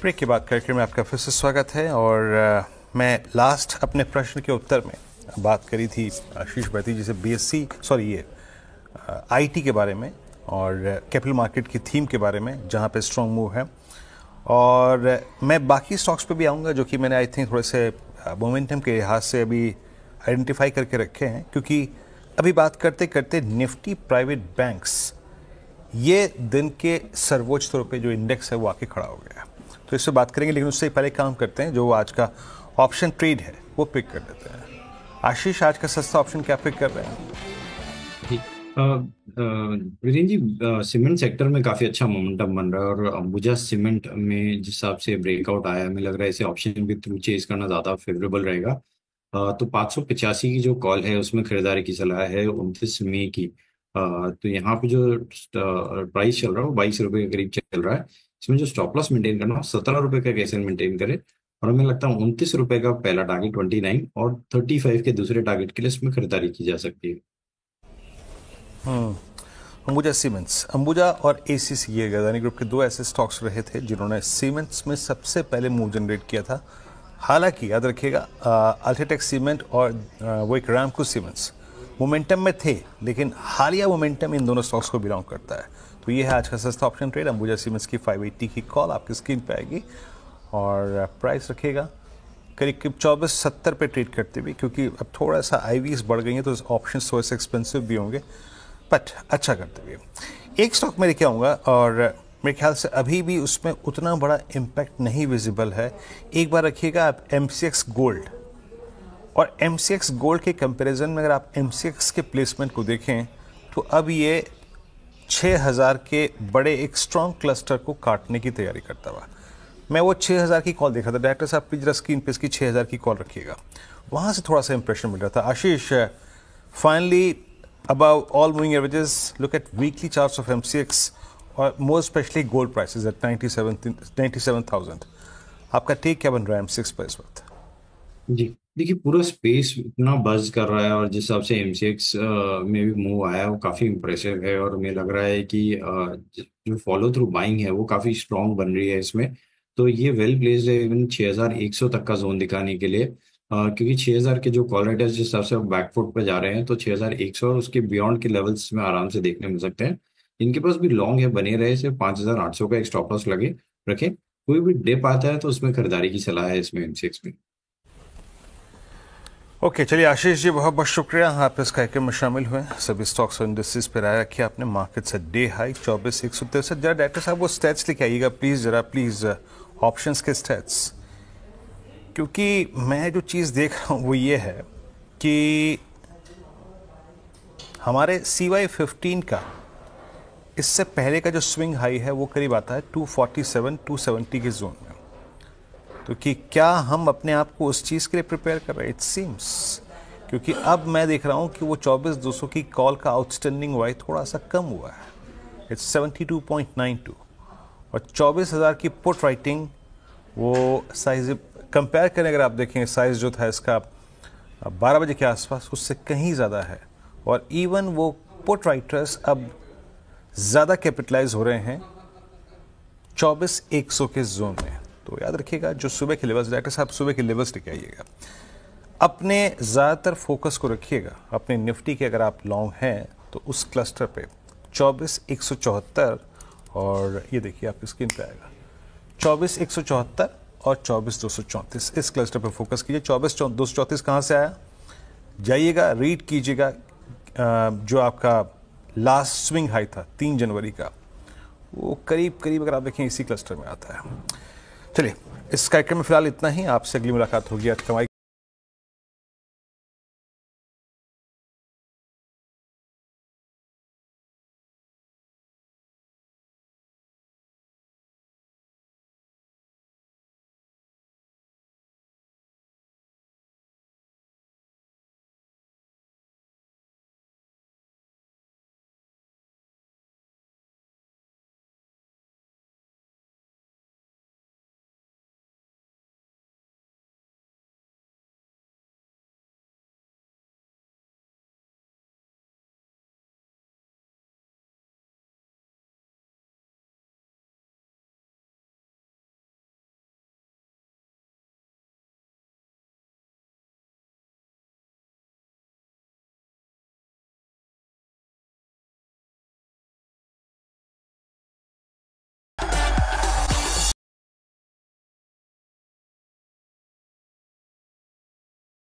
Break के बाद कार्यक्रम में आपका फिर से स्वागत है। और मैं लास्ट अपने प्रश्न के उत्तर में बात करी थी आशीष बैती जी से आईटी के बारे में और कैपिटल मार्केट की थीम के बारे में, जहां पे स्ट्रॉन्ग मूव है। और मैं बाकी स्टॉक्स पे भी आऊँगा जो कि मैंने आई थिंक थोड़े से मोमेंटम के लिहाज से अभी आइडेंटिफाई करके रखे हैं, क्योंकि अभी बात करते करते निफ्टी प्राइवेट बैंक्स ये दिन के सर्वोच्च तौर पे जो इंडेक्स है वो आके खड़ा हो गया है। तो इससे बात करेंगे, लेकिन उससे पहले काम करते हैं जो आज का ऑप्शन ट्रेड है वो पिक कर लेते हैं। आशीष, आज का सस्ता ऑप्शन क्या पिक कर रहे हैं? वीरेन जी, सीमेंट सेक्टर में काफी अच्छा मोमेंटम बन रहा है और अंबुजा सीमेंट में जिस हिसाब से ब्रेकआउट आया है, हमें लग रहा है इसे ऑप्शन के थ्रू चेज करना ज्यादा फेवरेबल रहेगा। तो 585 की जो कॉल है उसमें खरीदारी की सलाह है 29 मई की। तो यहाँ पे जो प्राइस चल रहा है वो 22 रुपए के करीब चल रहा है। इसमें जो स्टॉप लॉस मेंटेन करना है 17 रुपए का कैसे मेंटेन करे, और हमें लगता है 29 रुपए का पहला टारगेट 29 और 35 के दूसरे टारगेट के लिए इसमें खरीदारी की जा सकती है। अंबुजा सीमेंट्स, अंबुजा और एसीसी, ये गदानी ग्रुप के दो ऐसे स्टॉक्स रहे थे जिन्होंने सीमेंट्स में सबसे पहले मूव जनरेट किया था। हालांकि याद रखिएगा, अल्ट्राटेक सीमेंट और वो एक रामको सीमेंट्स मोमेंटम में थे, लेकिन हालिया मोमेंटम इन दोनों स्टॉक्स को बिलोंग करता है। तो ये है आज का सस्ता ऑप्शन ट्रेड। अंबुजा सीमेंट्स की 580 की कॉल आपकी स्क्रीन पे आएगी और प्राइस रखिएगा करीब करीब 2470 पे ट्रेड करते हुए, क्योंकि अब थोड़ा सा आईवीज बढ़ गई हैं तो ऑप्शन थोड़े से एक्सपेंसिव भी होंगे, बट अच्छा करते हुए। एक स्टॉक मैं लेके आऊँगा और मेरे ख्याल से अभी भी उसमें उतना बड़ा इम्पैक्ट नहीं विजिबल है। एक बार रखिएगा आप MCX गोल्ड, और MCX गोल्ड के कंपैरिजन में अगर आप MCX के प्लेसमेंट को देखें तो अब ये 6000 के बड़े एक स्ट्रॉन्ग क्लस्टर को काटने की तैयारी करता हुआ। मैं वो 6000 की कॉल देखा था, डायरेक्टर साहब प्लीज जरा स्क्रीन पे इसकी 6000 की कॉल रखिएगा, वहाँ से थोड़ा सा इंप्रेशन मिल रहा था। आशीष, finally above all moving averages, look at weekly charts of MCX or more especially gold prices at 97,000. आपका टेक क्या बन रहा है MCX पर इस वक्त? जी, देखिए पूरा स्पेस इतना बज कर रहा है और जिस हिसाब से एमसीएक्स में भी मूव आया है वो काफी इम्प्रेसिव है, और मुझे लग रहा है कि जो फॉलो थ्रू बाइंग है वो काफी स्ट्रांग बन रही है इसमें। तो ये वेल प्लेस्ड है इवन 6100 तक का जोन दिखाने के लिए, क्योंकि 6000 के जो कॉल राइटर्स जिस हिसाब से बैकफुट पे जा रहे हैं तो 6100 और उसके बियॉन्ड के लेवल्स में आराम से देखने मिल सकते हैं। इनके पास भी लॉन्ग है, बने रहे, सिर्फ 5800 का एक स्टॉप लॉस लगे रखें। कोई भी डिप आता है तो उसमें खरीदारी की सलाह है इसमें एमसीएक्स में। ओके, चलिए आशीष जी, बहुत बहुत शुक्रिया, आप इस कार्यक्रम में शामिल हुए। सभी स्टॉक्स और इंडस्ट्रीज पर राय रखिए आपने। मार्केट से डे हाई 24,163। जरा डायरेक्टर साहब वो स्टैट्स लेके आइएगा प्लीज, प्लीज ऑप्शंस के स्टैट्स, क्योंकि मैं जो चीज़ देख रहा हूँ वो ये है कि हमारे CY15 का इससे पहले का जो स्विंग हाई है वो करीब आता है 247 270 के जोन में। तो कि क्या हम अपने आप को उस चीज़ के लिए प्रिपेयर कर रहे हैं? इट सीम्स, क्योंकि अब मैं देख रहा हूँ कि वो 24,200 की कॉल का आउटस्टैंडिंग वाई थोड़ा सा कम हुआ है, इट्स 72.92, और 24,000 की पुट राइटिंग वो साइज कंपेयर करें, अगर आप देखें साइज जो था इसका 12 बजे के आसपास, उससे कहीं ज़्यादा है। और इवन वो पुट राइटर्स अब ज़्यादा कैपिटलाइज हो रहे हैं 24,100 के जोन में। तो याद रखिएगा जो सुबह के लेवल्स, डायरेक्टर साहब सुबह के लेवल्स लेके आइएगा, अपने ज़्यादातर फोकस को रखिएगा अपने निफ्टी के, अगर आप लॉन्ग हैं तो उस क्लस्टर पे 24,174, और ये देखिए आपकी स्क्रीन पे आएगा 24,174 और 24,234, इस क्लस्टर पे फोकस कीजिए। 24,234 कहाँ से आया, जाइएगा रीड कीजिएगा, जो आपका लास्ट स्विंग हाई था 3 जनवरी का, वो करीब करीब अगर आप देखें इसी क्लस्टर में आता है। चलिए, इस कार्यक्रम में फिलहाल इतना ही। आपसे अगली मुलाकात होगी आज कमाई